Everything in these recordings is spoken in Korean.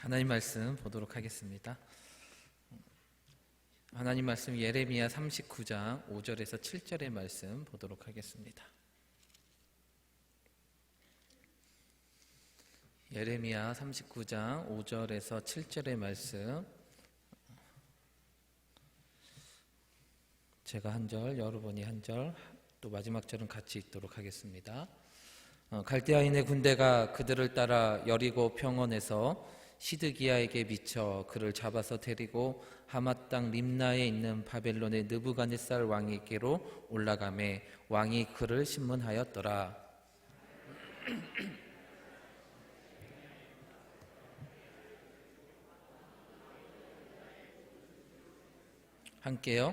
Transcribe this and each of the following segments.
하나님 말씀 보도록 하겠습니다. 하나님 말씀 예레미야 39장 5절에서 7절의 말씀 보도록 하겠습니다. 예레미야 39장 5절에서 7절의 말씀, 제가 한 절, 여러분이 한 절, 또 마지막 절은 같이 읽도록 하겠습니다. 갈대아인의 군대가 그들을 따라 여리고 평원에서 시드기야에게 미쳐 그를 잡아서 데리고 하맛 땅 림나에 있는 바벨론의 느부갓네살 왕에게로 올라가매 왕이 그를 신문하였더라. 함께요.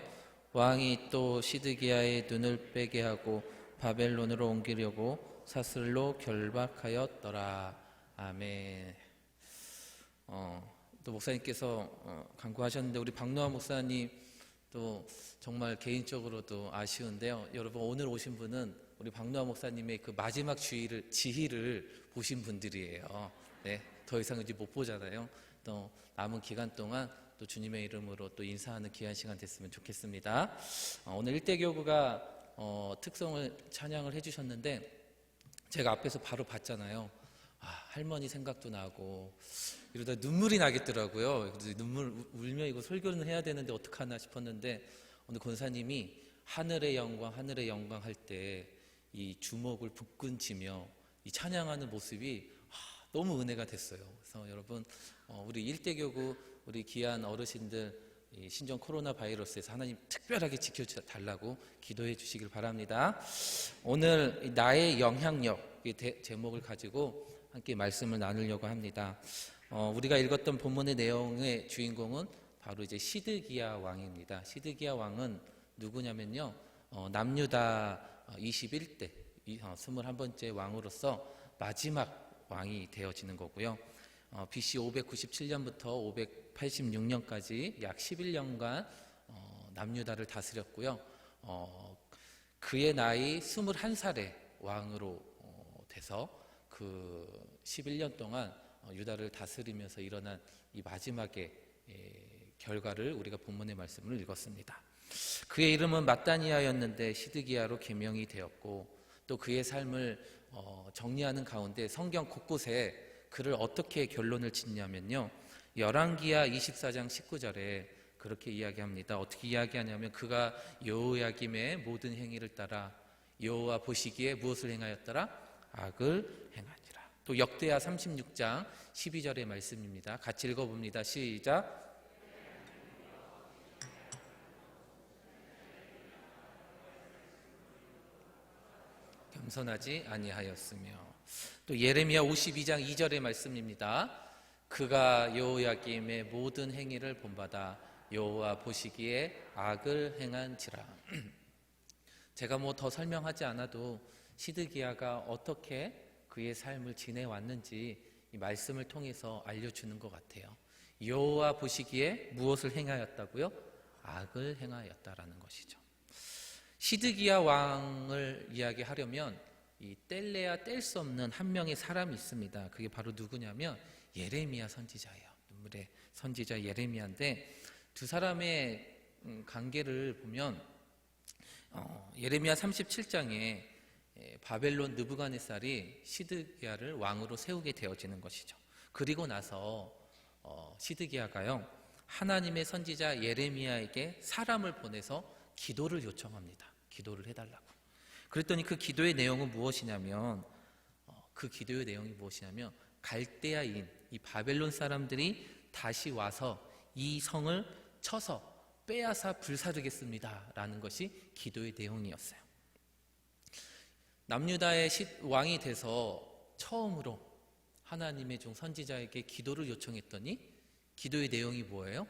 왕이 또 시드기야의 눈을 빼게 하고 바벨론으로 옮기려고 사슬로 결박하였더라. 아멘. 또 목사님께서 간구하셨는데 우리 박노아 목사님 또 정말 개인적으로도 아쉬운데요. 여러분, 오늘 오신 분은 우리 박노아 목사님의 그 마지막 지희를 보신 분들이에요. 네, 더 이상 이제 못 보잖아요. 또 남은 기간 동안 또 주님의 이름으로 또 인사하는 귀한 시간 됐으면 좋겠습니다. 오늘 일대교구가 특성을 찬양을 해주셨는데 제가 앞에서 바로 봤잖아요. 할머니 생각도 나고 이러다 눈물이 나겠더라고요. 눈물 울며 이거 설교는 해야 되는데 어떡하나 싶었는데 오늘 권사님이 하늘의 영광 할 때 이 주먹을 북근 쥐며 이 찬양하는 모습이 너무 은혜가 됐어요. 그래서 여러분, 우리 일대교구 우리 귀한 어르신들 이 신종 코로나 바이러스에서 하나님 특별하게 지켜달라고 기도해 주시길 바랍니다. 오늘 나의 영향력 제목을 가지고 함께 말씀을 나누려고 합니다. 우리가 읽었던 본문의 내용의 주인공은 바로 이제 시드기야 왕입니다. 시드기야 왕은 누구냐면요, 남유다 21대 21번째 왕으로서 마지막 왕이 되어지는 거고요. BC 597년부터 586년까지 약 11년간 남유다를 다스렸고요. 그의 나이 21살에 왕으로 돼서 그 11년 동안 유다를 다스리면서 일어난 이 마지막의 결과를 우리가 본문의 말씀을 읽었습니다. 그의 이름은 마따니아였는데 시드기야로 개명이 되었고, 또 그의 삶을 정리하는 가운데 성경 곳곳에 그를 어떻게 결론을 짓냐면요, 열왕기야 24장 19절에 그렇게 이야기합니다. 어떻게 이야기하냐면 그가 여호야김의 모든 행위를 따라 여호와 보시기에 무엇을 행하였더라? 악을 행하니라. 또 역대하 36장 12절의 말씀입니다. 같이 읽어봅니다. 시작. 겸손하지 아니하였으며, 또 예레미야 52장 2절의 말씀입니다. 그가 여호야김의 모든 행위를 본받아 여호와 보시기에 악을 행한지라. 제가 뭐 더 설명하지 않아도 시드기야가 어떻게 그의 삶을 지내왔는지 이 말씀을 통해서 알려주는 것 같아요. 여호와 보시기에 무엇을 행하였다고요? 악을 행하였다라는 것이죠. 시드기야 왕을 이야기하려면 이 뗄래야 뗄 수 없는 한 명의 사람이 있습니다. 그게 바로 누구냐면 예레미야 선지자예요. 눈물의 선지자 예레미야인데, 두 사람의 관계를 보면 예레미야 37장에 바벨론 느부갓네살이 시드기야를 왕으로 세우게 되어지는 것이죠. 그리고 나서 시드기야가요, 하나님의 선지자 예레미야에게 사람을 보내서 기도를 요청합니다. 기도를 해달라고. 그랬더니 그 기도의 내용은 무엇이냐면 갈대아인 이 바벨론 사람들이 다시 와서 이 성을 쳐서 빼앗아 불사르겠습니다 라는 것이 기도의 내용이었어요. 남유다의 왕이 돼서 처음으로 하나님의 종 선지자에게 기도를 요청했더니 기도의 내용이 뭐예요?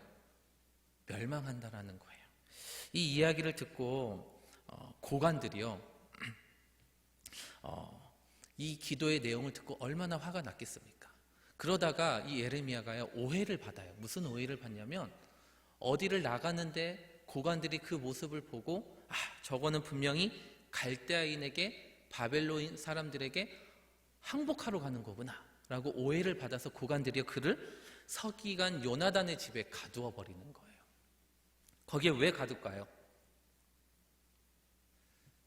멸망한다라는 거예요. 이 이야기를 듣고 고관들이요, 이 기도의 내용을 듣고 얼마나 화가 났겠습니까? 그러다가 이 예레미야가요, 오해를 받아요. 무슨 오해를 받냐면 어디를 나가는데 고관들이 그 모습을 보고 저거는 분명히 갈대아인에게 바벨론 사람들에게 항복하러 가는 거구나, 라고 오해를 받아서 고관들이 그를 서기관 요나단의 집에 가두어 버리는 거예요. 거기에 왜 가둘까요?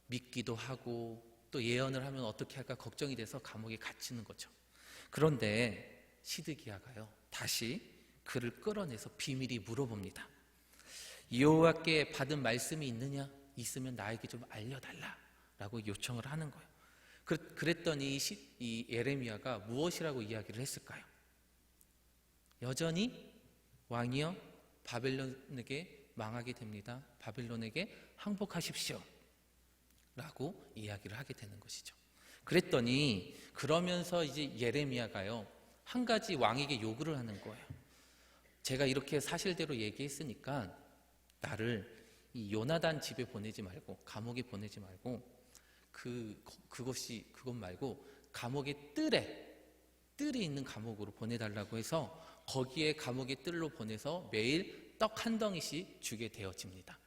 믿기도 하고 또 예언을 하면 어떻게 할까 걱정이 돼서 감옥에 갇히는 거죠. 그런데 시드기야가요, 다시 그를 끌어내서 비밀이 물어봅니다. 여호와께 받은 말씀이 있느냐? 있으면 나에게 좀 알려달라 라고 요청을 하는 거예요. 그랬더니 이 예레미야가 무엇이라고 이야기를 했을까요? 여전히 왕이여 바벨론에게 망하게 됩니다. 바벨론에게 항복하십시오 라고 이야기를 하게 되는 것이죠. 그랬더니 그러면서 이제 예레미야가요, 한 가지 왕에게 요구를 하는 거예요. 제가 이렇게 사실대로 얘기했으니까 나를 이 요나단 집에 보내지 말고, 감옥에 보내지 말고, 그것 말고 감옥의 뜰이 있는 감옥으로 보내달라고 해서 거기에 감옥의 뜰로 보내서 매일 떡 한 덩이씩 주게 되어집니다.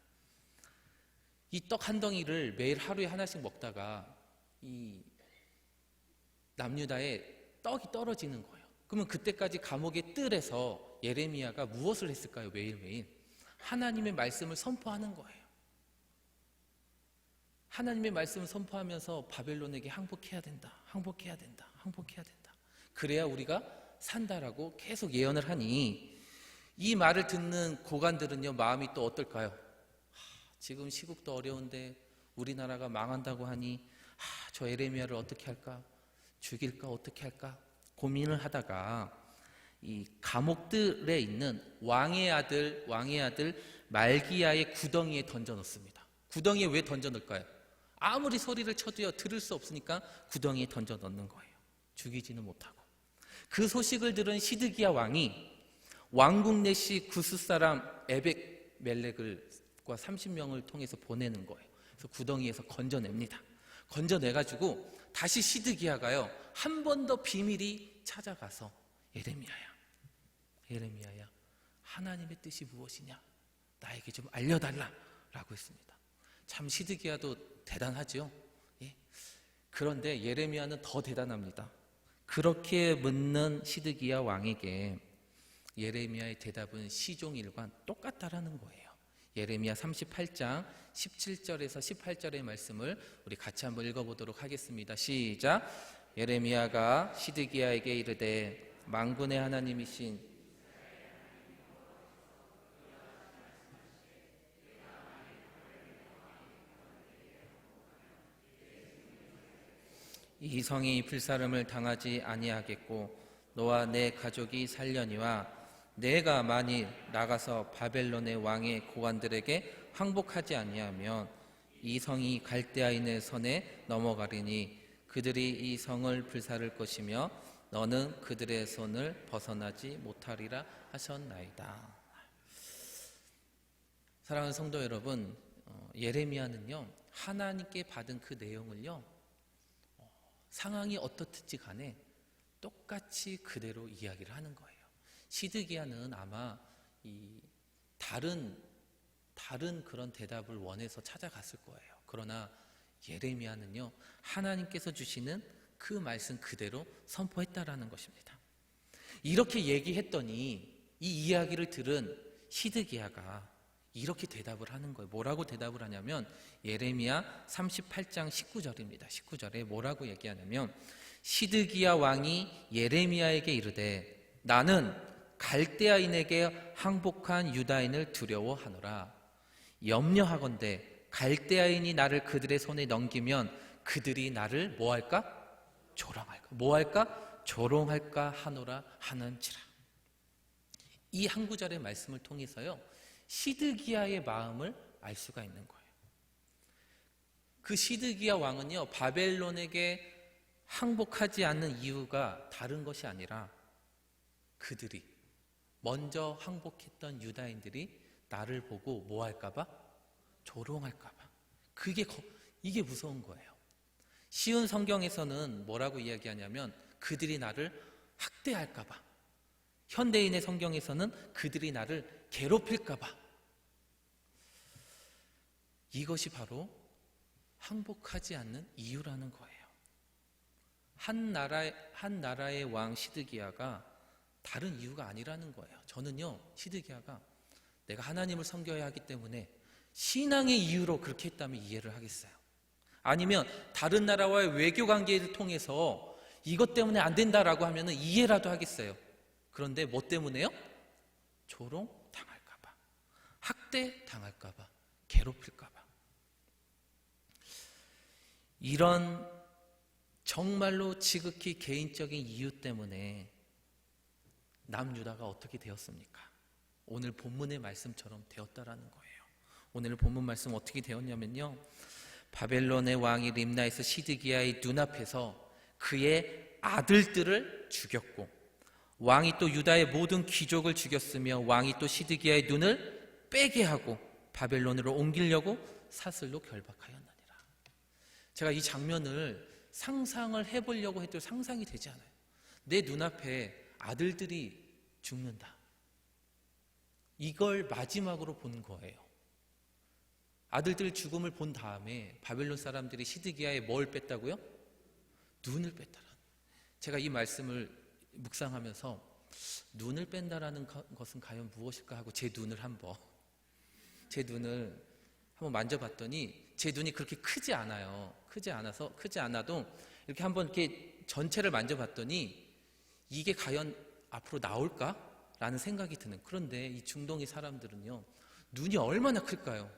이 떡 한 덩이를 매일 하루에 하나씩 먹다가 이 남유다에 떡이 떨어지는 거예요. 그러면 그때까지 감옥의 뜰에서 예레미야가 무엇을 했을까요? 매일매일 하나님의 말씀을 선포하는 거예요. 하나님의 말씀을 선포하면서 바벨론에게 항복해야 된다, 항복해야 된다, 항복해야 된다. 그래야 우리가 산다라고 계속 예언을 하니 이 말을 듣는 고관들은요, 마음이 또 어떨까요? 지금 시국도 어려운데 우리나라가 망한다고 하니 저 예레미야를 어떻게 할까? 죽일까? 어떻게 할까? 고민을 하다가 이 감옥들에 있는 왕의 아들 말기야의 구덩이에 던져 넣습니다. 구덩이에 왜 던져 넣을까요? 아무리 소리를 쳐도요, 들을 수 없으니까 구덩이에 던져 넣는 거예요. 죽이지는 못하고. 그 소식을 들은 시드기야 왕이 왕국 내시 구스 사람 에벡 멜렉과 30명을 통해서 보내는 거예요. 그래서 구덩이에서 건져냅니다. 건져내가지고 다시 시드기야가요, 한 번 더 비밀이 찾아가서 예레미야야, 하나님의 뜻이 무엇이냐? 나에게 좀 알려달라 라고 했습니다. 참 시드기야도 대단하죠. 예. 그런데 예레미야는 더 대단합니다. 그렇게 묻는 시드기야 왕에게 예레미야의 대답은 시종일관 똑같다라는 거예요. 예레미야 38장 17절에서 18절의 말씀을 우리 같이 한번 읽어보도록 하겠습니다. 시작. 예레미야가 시드기야에게 이르되 만군의 하나님이신 이 성이 불사름을 당하지 아니하겠고 너와 내 가족이 살려니와 내가 만일 나가서 바벨론의 왕의 고관들에게 항복하지 아니하면 이 성이 갈대아인의 손에 넘어가리니 그들이 이 성을 불사를 것이며 너는 그들의 손을 벗어나지 못하리라 하셨나이다. 사랑하는 성도 여러분, 예레미야는요, 하나님께 받은 그 내용을요, 상황이 어떻든지 간에 똑같이 그대로 이야기를 하는 거예요. 시드기야는 아마 이 다른 그런 대답을 원해서 찾아갔을 거예요. 그러나 예레미야는요, 하나님께서 주시는 그 말씀 그대로 선포했다라는 것입니다. 이렇게 얘기했더니 이 이야기를 들은 시드기야가 이렇게 대답을 하는 거예요. 뭐라고 대답을 하냐면 예레미야 38장 19절입니다. 19절에 뭐라고 얘기하냐면 시드기야 왕이 예레미야에게 이르되 나는 갈대아인에게 항복한 유다인을 두려워하노라. 염려하건대 갈대아인이 나를 그들의 손에 넘기면 그들이 나를 뭐할까? 조롱할까? 뭐할까? 조롱할까 하노라 하는지라. 이 한 구절의 말씀을 통해서요, 시드기야의 마음을 알 수가 있는 거예요. 그 시드기야 왕은요, 바벨론에게 항복하지 않는 이유가 다른 것이 아니라 그들이 먼저 항복했던 유다인들이 나를 보고 뭐 할까봐? 조롱할까봐. 이게 무서운 거예요. 쉬운 성경에서는 뭐라고 이야기하냐면 그들이 나를 학대할까봐, 현대인의 성경에서는 그들이 나를 괴롭힐까봐. 이것이 바로 항복하지 않는 이유라는 거예요. 한 나라의 왕 시드기야가 다른 이유가 아니라는 거예요. 저는요, 시드기야가 내가 하나님을 섬겨야 하기 때문에 신앙의 이유로 그렇게 했다면 이해를 하겠어요. 아니면 다른 나라와의 외교 관계를 통해서 이것 때문에 안 된다라고 하면 이해라도 하겠어요. 그런데 뭐 때문에요? 조롱 당할까봐, 학대 당할까봐, 괴롭힐까봐. 이런 정말로 지극히 개인적인 이유 때문에 남유다가 어떻게 되었습니까? 오늘 본문의 말씀처럼 되었다라는 거예요. 오늘 본문 말씀 어떻게 되었냐면요, 바벨론의 왕이 림나에서 시드기야의 눈앞에서 그의 아들들을 죽였고, 왕이 또 유다의 모든 귀족을 죽였으며, 왕이 또 시드기야의 눈을 빼게 하고 바벨론으로 옮기려고 사슬로 결박하였느니라. 제가 이 장면을 상상을 해보려고 해도 상상이 되지 않아요. 내 눈앞에 아들들이 죽는다. 이걸 마지막으로 본 거예요. 아들들 죽음을 본 다음에 바벨론 사람들이 시드기야에 뭘 뺐다고요? 눈을 뺐다라. 제가 이 말씀을 묵상하면서 눈을 뺀다라는 것은 과연 무엇일까 하고 제 눈을 한번 만져봤더니 제 눈이 그렇게 크지 않아요. 크지 않아도 이렇게 한번 이렇게 전체를 만져봤더니 이게 과연 앞으로 나올까라는 생각이 드는. 그런데 이 중동의 사람들은요, 눈이 얼마나 클까요?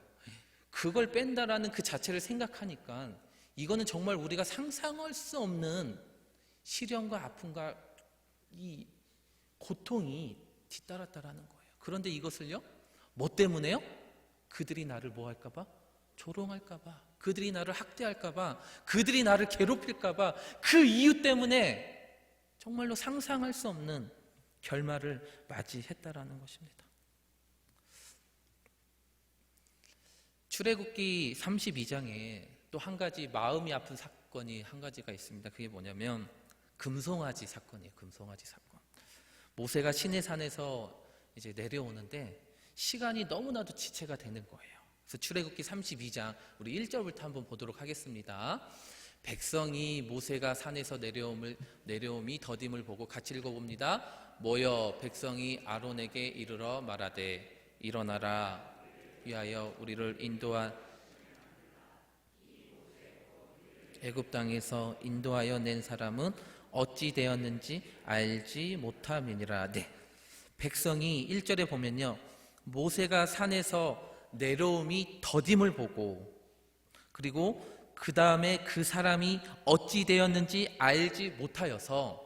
그걸 뺀다라는 그 자체를 생각하니까 이거는 정말 우리가 상상할 수 없는 시련과 아픔과 이 고통이 뒤따랐다라는 거예요. 그런데 이것을요, 뭐 때문에요? 그들이 나를 뭐 할까봐? 조롱할까봐, 그들이 나를 학대할까봐, 그들이 나를 괴롭힐까봐, 그 이유 때문에 정말로 상상할 수 없는 결말을 맞이했다라는 것입니다. 출애굽기 32장에 또 한 가지 마음이 아픈 사건이 한 가지가 있습니다. 그게 뭐냐면 금송아지 사건이에요. 금송아지 사건. 모세가 시내산에서 이제 내려오는데 시간이 너무나도 지체가 되는 거예요. 그래서 출애굽기 32장 우리 1절부터 한번 보도록 하겠습니다. 백성이 모세가 산에서 내려옴이 더딤을 보고 같이 읽어봅니다. 모여 백성이 아론에게 이르러 말하되 일어나라, 위하여 우리를 인도한 애굽 땅에서 인도하여 낸 사람은 어찌 되었는지 알지 못함이니라. 네, 백성이 1절에 보면요, 모세가 산에서 내려옴이 더딤을 보고, 그리고 그 다음에 그 사람이 어찌 되었는지 알지 못하여서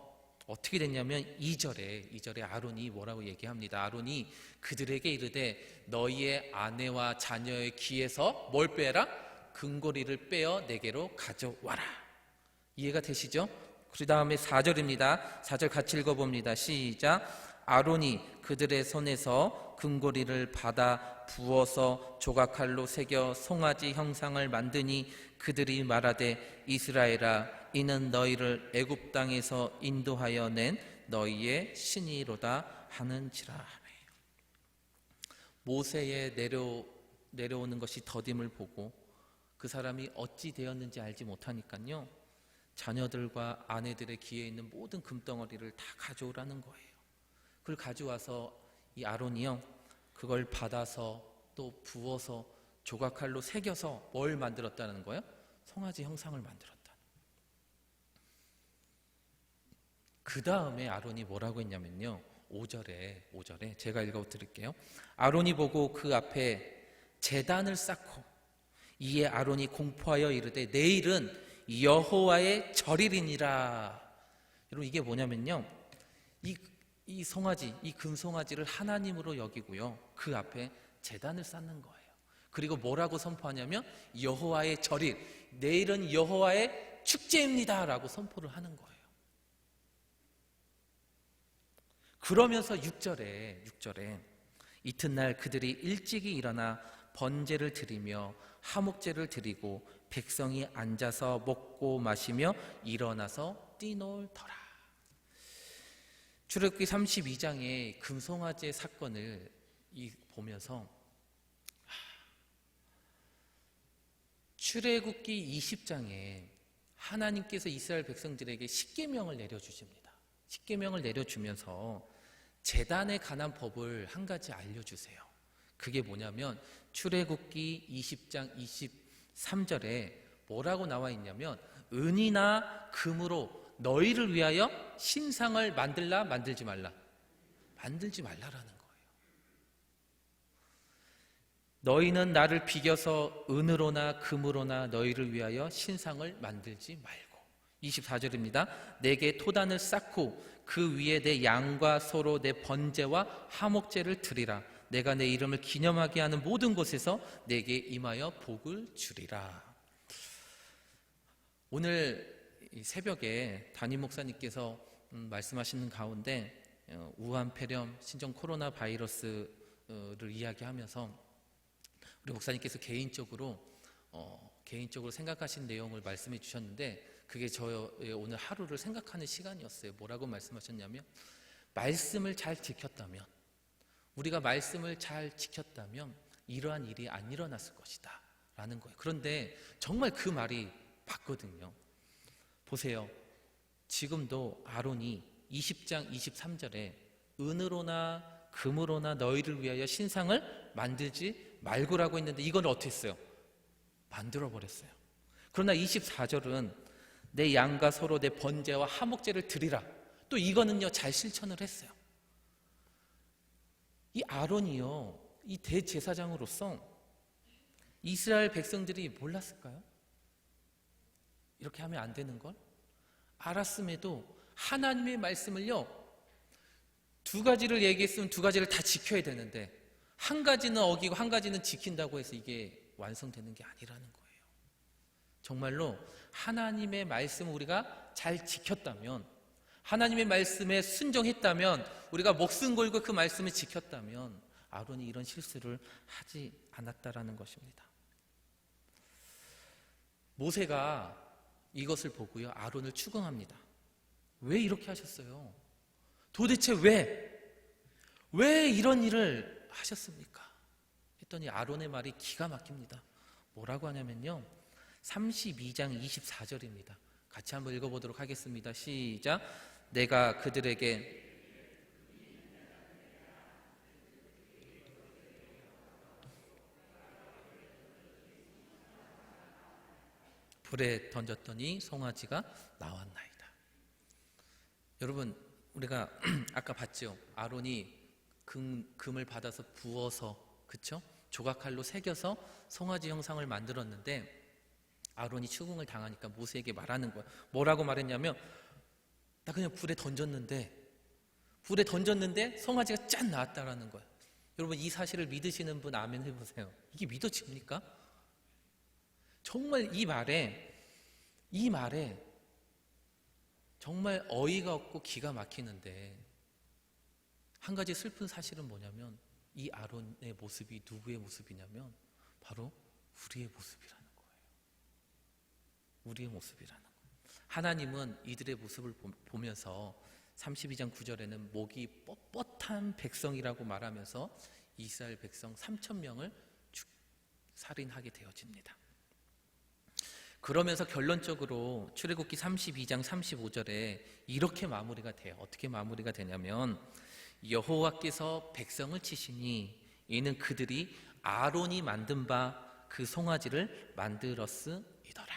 어떻게 됐냐면 2절에 아론이 뭐라고 얘기합니다. 아론이 그들에게 이르되 너희의 아내와 자녀의 귀에서 뭘 빼라? 금고리를 빼어 내게로 가져와라. 이해가 되시죠? 그 다음에 4절입니다. 4절 같이 읽어봅니다. 시작. 아론이 그들의 손에서 금고리를 받아 부어서 조각칼로 새겨 송아지 형상을 만드니 그들이 말하되 이스라엘아, 이는 너희를 애굽 땅에서 인도하여 낸 너희의 신이로다 하는지라. 모세의 내려오는 것이 더딤을 보고 그 사람이 어찌 되었는지 알지 못하니까요, 자녀들과 아내들의 귀에 있는 모든 금덩어리를 다 가져오라는 거예요. 그걸 가져와서 이 아론이요, 그걸 받아서 또 부어서 조각칼로 새겨서 뭘 만들었다는 거예요? 송아지 형상을 만들었다. 그 다음에 아론이 뭐라고 했냐면요, 5절에 제가 읽어드릴게요. 아론이 보고 그 앞에 제단을 쌓고 이에 아론이 공포하여 이르되 내일은 여호와의 절일이니라. 여러분, 이게 뭐냐면요, 이 송아지, 이 금송아지를 하나님으로 여기고요, 그 앞에 제단을 쌓는 거예요. 그리고 뭐라고 선포하냐면 여호와의 절일, 내일은 여호와의 축제입니다 라고 선포를 하는 거예요. 그러면서 6절에 이튿날 그들이 일찍이 일어나 번제를 드리며 화목제를 드리고 백성이 앉아서 먹고 마시며 일어나서 뛰놀더라. 출애굽기 32장의 금송아지 사건을 보면서 출애굽기 20장에 하나님께서 이스라엘 백성들에게 십계명을 내려주십니다. 십계명을 내려주면서 제단에 관한 법을 한 가지 알려주세요. 그게 뭐냐면 출애굽기 20장 23절에 뭐라고 나와 있냐면 은이나 금으로 너희를 위하여 신상을 만들라 만들지 말라. 만들지 말라라는 거예요. 너희는 나를 비겨서 은으로나 금으로나 너희를 위하여 신상을 만들지 말고. 24절입니다. 내게 토단을 쌓고 그 위에 내 양과 소로 내 번제와 하목제를 드리라. 내가 내 이름을 기념하게 하는 모든 곳에서 내게 임하여 복을 주리라. 오늘 이 새벽에 담임 목사님께서 말씀하시는 가운데 우한 폐렴, 신종 코로나 바이러스를 이야기하면서 우리 목사님께서 개인적으로 생각하신 내용을 말씀해 주셨는데 그게 저의 오늘 하루를 생각하는 시간이었어요. 뭐라고 말씀하셨냐면 말씀을 잘 지켰다면, 우리가 말씀을 잘 지켰다면 이러한 일이 안 일어났을 것이다 라는 거예요. 그런데 정말 그 말이 맞거든요. 보세요. 지금도 아론이 20장 23절에 은으로나 금으로나 너희를 위하여 신상을 만들지 말고라고 했는데 이걸 어떻게 했어요? 만들어버렸어요. 그러나 24절은 내 양과 소로 내 번제와 하목제를 드리라. 또 이거는요 잘 실천을 했어요. 이 아론이요, 이 대제사장으로서 이스라엘 백성들이 몰랐을까요? 이렇게 하면 안 되는 걸 알았음에도 하나님의 말씀을요 두 가지를 얘기했으면 두 가지를 다 지켜야 되는데 한 가지는 어기고 한 가지는 지킨다고 해서 이게 완성되는 게 아니라는 거예요. 정말로 하나님의 말씀을 우리가 잘 지켰다면, 하나님의 말씀에 순종했다면, 우리가 목숨 걸고 그 말씀을 지켰다면 아론이 이런 실수를 하지 않았다라는 것입니다. 모세가 이것을 보고요 아론을 추궁합니다. 왜 이렇게 하셨어요? 도대체 왜 이런 일을 하셨습니까? 했더니 아론의 말이 기가 막힙니다. 뭐라고 하냐면요 32장 24절입니다. 같이 한번 읽어보도록 하겠습니다. 시작. 내가 그들에게 불에 던졌더니 송아지가 나왔나이다. 여러분 우리가 아까 봤죠. 아론이 금을 받아서 부어서 그쵸? 조각칼로 새겨서 송아지 형상을 만들었는데 아론이 추궁을 당하니까 모세에게 말하는 거예요. 뭐라고 말했냐면 나 그냥 불에 던졌는데 송아지가 짠 나왔다라는 거예요. 여러분 이 사실을 믿으시는 분 아멘 해보세요. 이게 믿어집니까? 정말 이 말에 정말 어이가 없고 기가 막히는데 한 가지 슬픈 사실은 뭐냐면 이 아론의 모습이 누구의 모습이냐면 바로 우리의 모습이라는 거예요. 우리의 모습이라는 거예요. 하나님은 이들의 모습을 보면서 32장 9절에는 목이 뻣뻣한 백성이라고 말하면서 이스라엘 백성 3,000명을 살인하게 되어집니다. 그러면서 결론적으로 출애굽기 32장 35절에 이렇게 마무리가 돼요. 어떻게 마무리가 되냐면 여호와께서 백성을 치시니 이는 그들이 아론이 만든 바 그 송아지를 만들었으이더라.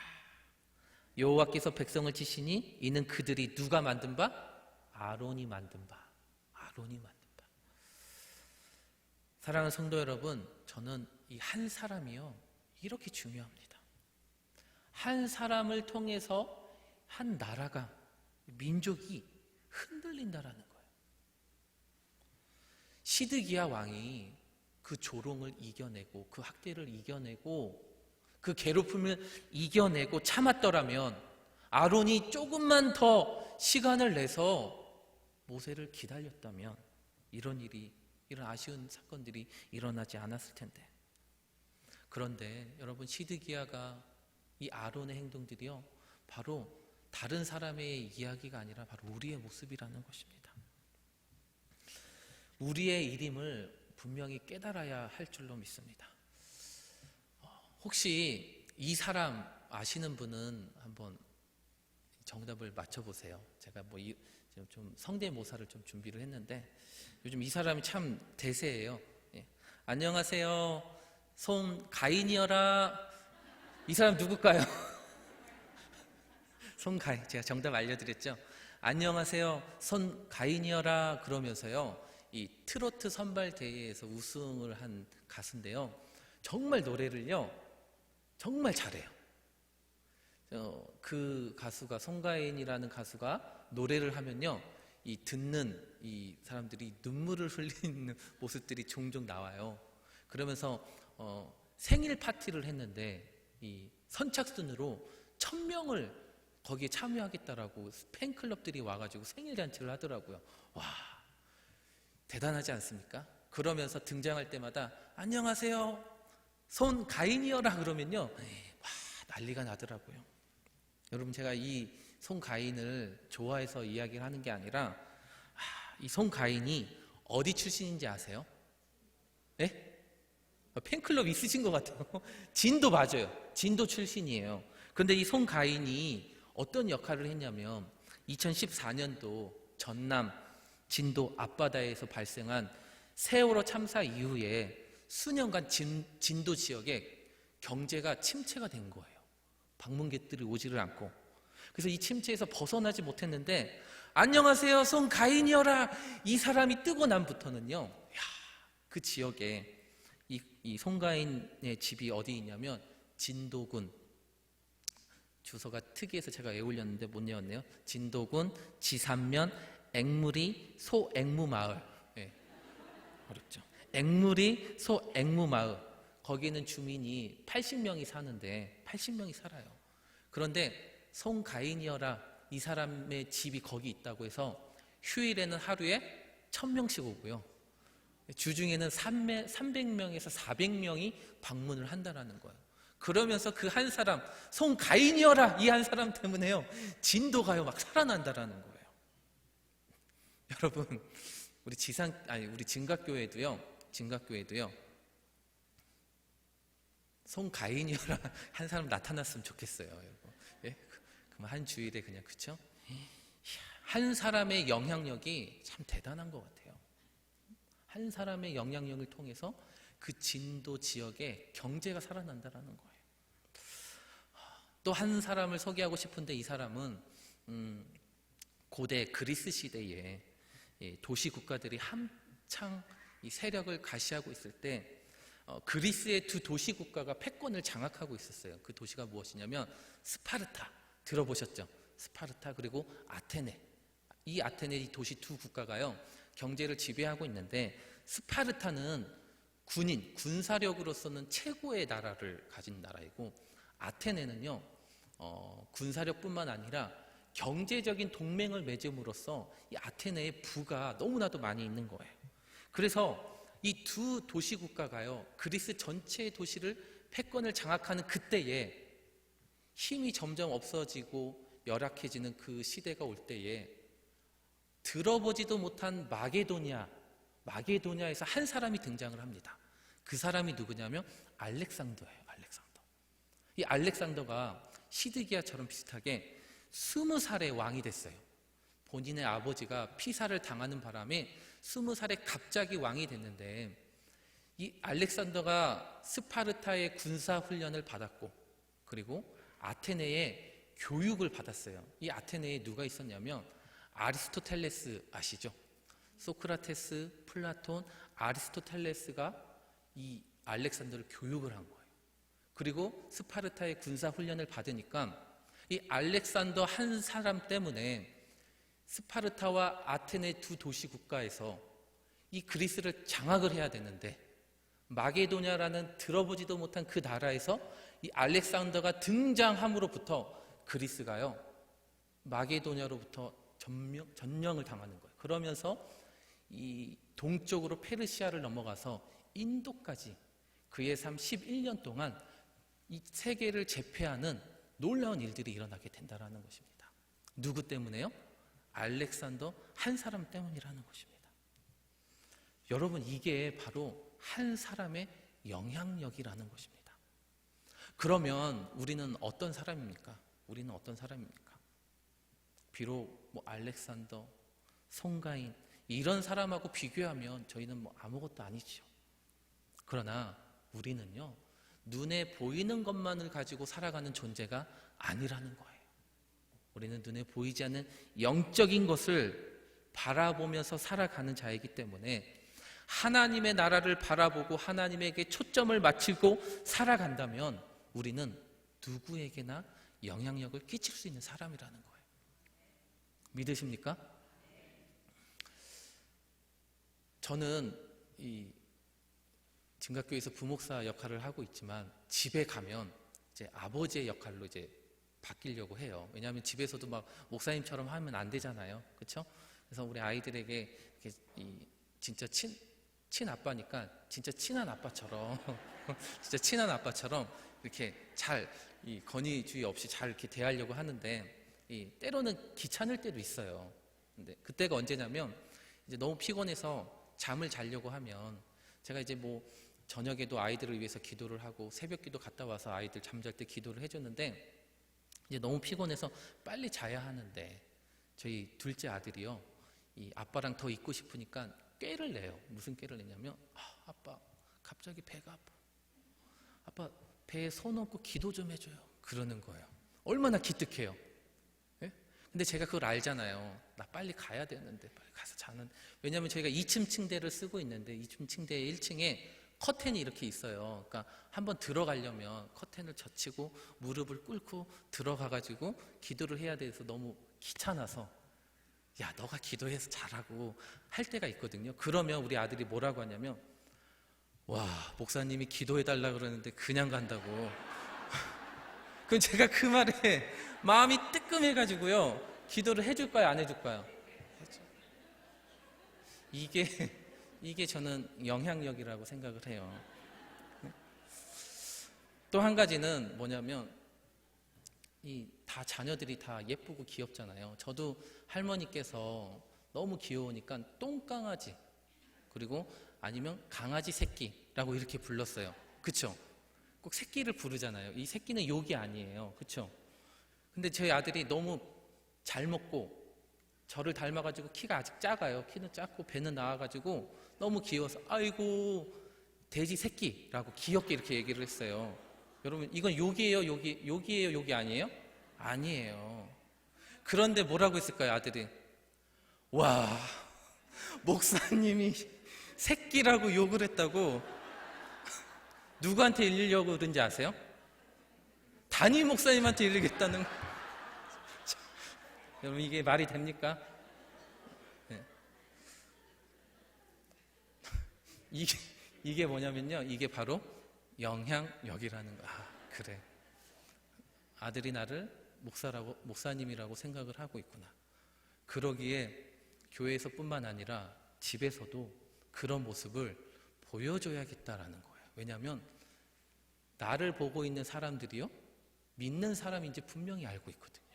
여호와께서 백성을 치시니 이는 그들이 누가 만든 바? 아론이 만든 바. 사랑하는 성도 여러분, 저는 이 한 사람이요 이렇게 중요합니다. 한 사람을 통해서 한 나라가, 민족이 흔들린다라는 거예요. 시드기야 왕이 그 조롱을 이겨내고 그 학대를 이겨내고 그 괴롭힘을 이겨내고 참았더라면 아론이 조금만 더 시간을 내서 모세를 기다렸다면 이런 아쉬운 사건들이 일어나지 않았을 텐데. 그런데 여러분 시드기야가 이 아론의 행동들이요 바로 다른 사람의 이야기가 아니라 바로 우리의 모습이라는 것입니다. 우리의 일임을 분명히 깨달아야 할 줄로 믿습니다. 혹시 이 사람 아시는 분은 한번 정답을 맞춰보세요. 제가 좀 성대모사를 좀 준비를 했는데 요즘 이 사람이 참 대세예요. 예. 안녕하세요. 손가인이어라. 이 사람 누굴까요? 손가인. 제가 정답 알려드렸죠. 안녕하세요. 손가인이어라 그러면서요. 이 트로트 선발 대회에서 우승을 한 가수인데요. 정말 노래를요. 정말 잘해요. 그 가수가 손가인이라는 가수가 노래를 하면요. 이 듣는 이 사람들이 눈물을 흘리는 모습들이 종종 나와요. 그러면서 생일 파티를 했는데 이 선착순으로 1000명을 거기에 참여하겠다라고 팬클럽들이 와가지고 생일 잔치를 하더라고요. 와, 대단하지 않습니까? 그러면서 등장할 때마다 안녕하세요, 손가인이어라 그러면요, 와, 난리가 나더라고요. 여러분, 제가 이 손가인을 좋아해서 이야기를 하는 게 아니라 이 손가인이 어디 출신인지 아세요? 네? 팬클럽 있으신 것 같아요. 진도 맞아요. 진도 출신이에요. 그런데 이 손가인이 어떤 역할을 했냐면 2014년도 전남 진도 앞바다에서 발생한 세월호 참사 이후에 수년간 진도 지역에 경제가 침체가 된 거예요. 방문객들이 오지를 않고. 그래서 이 침체에서 벗어나지 못했는데 안녕하세요, 손가인이어라. 이 사람이 뜨고 난부터는요, 그 지역에 이 손가인의 집이 어디 있냐면 진도군, 주소가 특이해서 제가 외우려는데 못 외웠네요. 진도군 지산면 앵무리 소앵무마을. 네, 어렵죠. 앵무리 소앵무마을. 거기는 주민이 80명이 사는데 80명이 살아요. 그런데 손가인이어라 이 사람의 집이 거기 있다고 해서 휴일에는 하루에 1000명씩 오고요. 주중에는 300명에서 400명이 방문을 한다는 거예요. 그러면서 그 한 사람, 손가인이어라 이 한 사람 때문에요, 진도가요 막 살아난다라는 거예요. 여러분, 우리 우리 진각교회도요. 손가인이어라 한 사람 나타났으면 좋겠어요, 여러분. 예? 그럼 한 주일에 그냥, 그쵸? 한 사람의 영향력이 참 대단한 것 같아요. 한 사람의 영향력을 통해서 그 진도 지역에 경제가 살아난다라는 거예요. 또 한 사람을 소개하고 싶은데 이 사람은 고대 그리스 시대에 도시 국가들이 한창 이 세력을 가시하고 있을 때 그리스의 두 도시 국가가 패권을 장악하고 있었어요. 그 도시가 무엇이냐면 스파르타, 들어보셨죠? 스파르타 그리고 아테네. 이 아테네 이 도시 두 국가가요 경제를 지배하고 있는데, 스파르타는 군사력으로서는 최고의 나라를 가진 나라이고, 아테네는요 군사력뿐만 아니라 경제적인 동맹을 맺음으로써 이 아테네의 부가 너무나도 많이 있는 거예요. 그래서 이 두 도시 국가가요 그리스 전체의 도시를 패권을 장악하는 그때에 힘이 점점 없어지고 열악해지는 그 시대가 올 때에 들어보지도 못한 마게도니아에서 한 사람이 등장을 합니다. 그 사람이 누구냐면 알렉산더예요. 이 알렉산더가 시드기야처럼 비슷하게 20살의 왕이 됐어요. 본인의 아버지가 피살을 당하는 바람에 20살에 갑자기 왕이 됐는데, 이 알렉산더가 스파르타의 군사훈련을 받았고 그리고 아테네의 교육을 받았어요. 이 아테네에 누가 있었냐면 아리스토텔레스 아시죠? 소크라테스, 플라톤, 아리스토텔레스가 이 알렉산더를 교육을 한 거예요. 그리고 스파르타의 군사훈련을 받으니까 이 알렉산더 한 사람 때문에 스파르타와 아테네 두 도시 국가에서 이 그리스를 장악을 해야 되는데, 마게도냐라는 들어보지도 못한 그 나라에서 이 알렉산더가 등장함으로부터 그리스가요 마게도냐로부터 전령을 당하는 거예요. 그러면서 이 동쪽으로 페르시아를 넘어가서 인도까지 그의 삶 11년 동안 이 세계를 제패하는 놀라운 일들이 일어나게 된다는 것입니다. 누구 때문에요? 알렉산더 한 사람 때문이라는 것입니다. 여러분, 이게 바로 한 사람의 영향력이라는 것입니다. 그러면 우리는 어떤 사람입니까? 비록 뭐 알렉산더, 송가인 이런 사람하고 비교하면 저희는 뭐 아무것도 아니죠. 그러나 우리는요, 눈에 보이는 것만을 가지고 살아가는 존재가 아니라는 거예요. 우리는 눈에 보이지 않는 영적인 것을 바라보면서 살아가는 자이기 때문에 하나님의 나라를 바라보고 하나님에게 초점을 맞추고 살아간다면 우리는 누구에게나 영향력을 끼칠 수 있는 사람이라는 거예요. 믿으십니까? 저는 이 진각교회에서 부목사 역할을 하고 있지만 집에 가면 이제 아버지의 역할로 이제 바뀌려고 해요. 왜냐하면 집에서도 막 목사님처럼 하면 안 되잖아요. 그렇죠? 그래서 우리 아이들에게 이렇게 진짜 친아빠니까 진짜 친한 아빠처럼 진짜 친한 아빠처럼 이렇게 잘 건의주의 없이 잘 이렇게 대하려고 하는데 때로는 귀찮을 때도 있어요. 근데 그때가 언제냐면 이제 너무 피곤해서 잠을 자려고 하면 제가 이제 뭐 저녁에도 아이들을 위해서 기도를 하고 새벽기도 갔다 와서 아이들 잠잘 때 기도를 해주는데 이제 너무 피곤해서 빨리 자야 하는데 저희 둘째 아들이요, 이 아빠랑 더 있고 싶으니까 꾀를 내요. 무슨 꾀를 내냐면 아빠 갑자기 배가 아파. 아빠 배에 손 얹고 기도 좀 해줘요. 그러는 거예요. 얼마나 기특해요. 예? 근데 제가 그걸 알잖아요. 나 빨리 가야 되는데 빨리 가서 자는. 왜냐하면 저희가 2층 침대를 쓰고 있는데 2층 침대의 1층에 커튼이 이렇게 있어요. 그러니까 한번 들어가려면 커튼을 젖히고 무릎을 꿇고 들어가가지고 기도를 해야 돼서 너무 귀찮아서 야 너가 기도해서 잘하고 할 때가 있거든요. 그러면 우리 아들이 뭐라고 하냐면 와 목사님이 기도해달라 그러는데 그냥 간다고. 그럼 제가 그 말에 마음이 뜨끔해가지고요, 기도를 해줄까요 안 해줄까요? 이게 저는 영향력이라고 생각을 해요. 또 한 가지는 뭐냐면 다 자녀들이 다 예쁘고 귀엽잖아요. 저도 할머니께서 너무 귀여우니까 똥강아지 그리고 아니면 강아지 새끼라고 이렇게 불렀어요. 그쵸? 꼭 새끼를 부르잖아요. 이 새끼는 욕이 아니에요. 그쵸? 근데 저희 아들이 너무 잘 먹고 저를 닮아가지고 키가 아직 작아요. 키는 작고 배는 나와가지고 너무 귀여워서 아이고 돼지 새끼라고 귀엽게 이렇게 얘기를 했어요. 여러분 이건 욕이에요? 욕이에요? 욕이 아니에요? 아니에요. 그런데 뭐라고 했을까요? 아들이 와 목사님이 새끼라고 욕을 했다고 누구한테 일리려고 그런지 아세요? 담임 목사님한테 일리겠다는. 여러분 이게 말이 됩니까? 네. 이게 뭐냐면요, 이게 바로 영향력이라는 거. 그래 아들이 나를 목사님이라고 생각을 하고 있구나. 그러기에 교회에서 뿐만 아니라 집에서도 그런 모습을 보여줘야겠다라는 거예요. 왜냐하면 나를 보고 있는 사람들이요, 믿는 사람인지 분명히 알고 있거든요.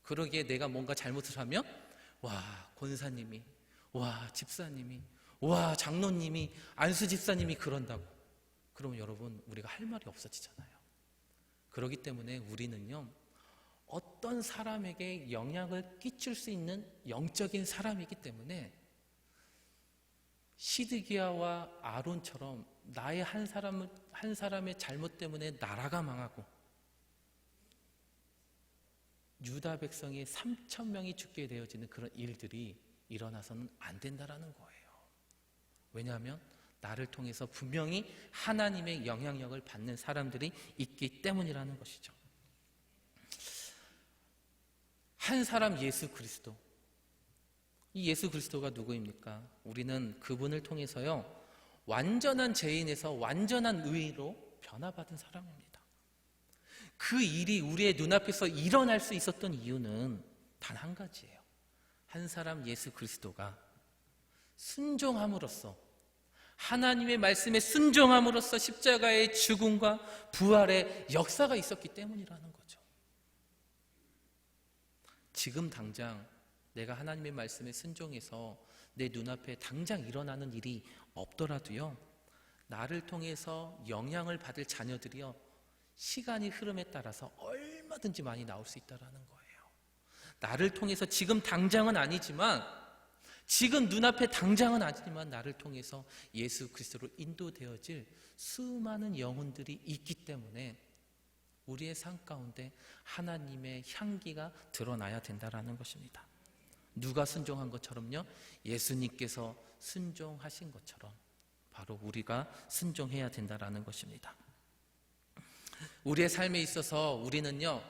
그러기에 내가 뭔가 잘못을 하면 와 권사님이, 와 집사님이, 와 장로님이, 안수 집사님이 그런다고 그러면 여러분 우리가 할 말이 없어지잖아요. 그렇기 때문에 우리는요, 어떤 사람에게 영향을 끼칠 수 있는 영적인 사람이기 때문에 시드기야와 아론처럼 나의 한 사람의 잘못 때문에 나라가 망하고 유다 백성이 3,000명이 죽게 되어지는 그런 일들이 일어나서는 안 된다라는 거예요. 왜냐하면 나를 통해서 분명히 하나님의 영향력을 받는 사람들이 있기 때문이라는 것이죠. 한 사람 예수 그리스도. 이 예수 그리스도가 누구입니까? 우리는 그분을 통해서요, 완전한 죄인에서 완전한 의로 변화받은 사람입니다. 그 일이 우리의 눈앞에서 일어날 수 있었던 이유는 단 한 가지예요. 한 사람 예수 그리스도가 순종함으로써, 하나님의 말씀에 순종함으로써 십자가의 죽음과 부활의 역사가 있었기 때문이라는 거죠. 지금 당장 내가 하나님의 말씀에 순종해서 내 눈앞에 당장 일어나는 일이 없더라도요, 나를 통해서 영향을 받을 자녀들이요, 시간이 흐름에 따라서 얼마든지 많이 나올 수 있다는 거예요. 나를 통해서 지금 당장은 아니지만, 지금 눈앞에 당장은 아니지만 나를 통해서 예수 그리스도로 인도되어질 수많은 영혼들이 있기 때문에 우리의 삶 가운데 하나님의 향기가 드러나야 된다라는 것입니다. 누가 순종한 것처럼요? 예수님께서 순종하신 것처럼 바로 우리가 순종해야 된다라는 것입니다. 우리의 삶에 있어서 우리는요,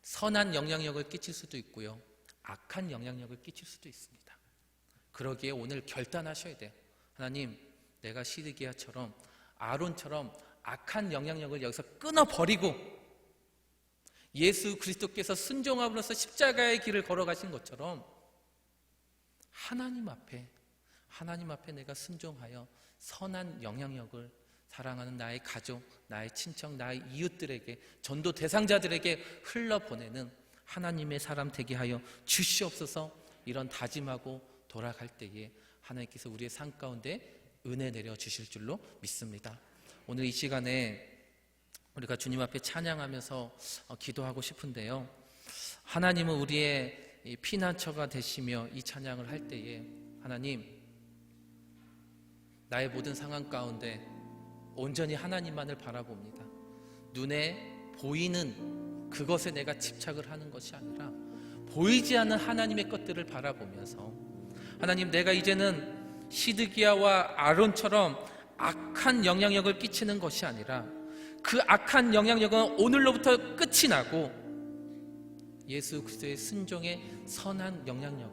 선한 영향력을 끼칠 수도 있고요, 악한 영향력을 끼칠 수도 있습니다. 그러기에 오늘 결단하셔야 돼요. 하나님, 내가 시드기야처럼, 아론처럼 악한 영향력을 여기서 끊어버리고 예수 그리스도께서 순종함으로써 십자가의 길을 걸어가신 것처럼 하나님 앞에 내가 순종하여 선한 영향력을 사랑하는 나의 가족, 나의 친척, 나의 이웃들에게, 전도 대상자들에게 흘러보내는 하나님의 사람 되게 하여 주시옵소서. 이런 다짐하고 돌아갈 때에 하나님께서 우리의 삶 가운데 은혜 내려주실 줄로 믿습니다. 오늘 이 시간에 우리가 주님 앞에 찬양하면서 기도하고 싶은데요, 하나님은 우리의 피난처가 되시며 이 찬양을 할 때에 하나님, 나의 모든 상황 가운데 온전히 하나님만을 바라봅니다. 눈에 보이는 그것에 내가 집착을 하는 것이 아니라 보이지 않는 하나님의 것들을 바라보면서, 하나님, 내가 이제는 시드기야와 아론처럼 악한 영향력을 끼치는 것이 아니라 그 악한 영향력은 오늘로부터 끝이 나고 예수 그리스도의 순종의 선한 영향력을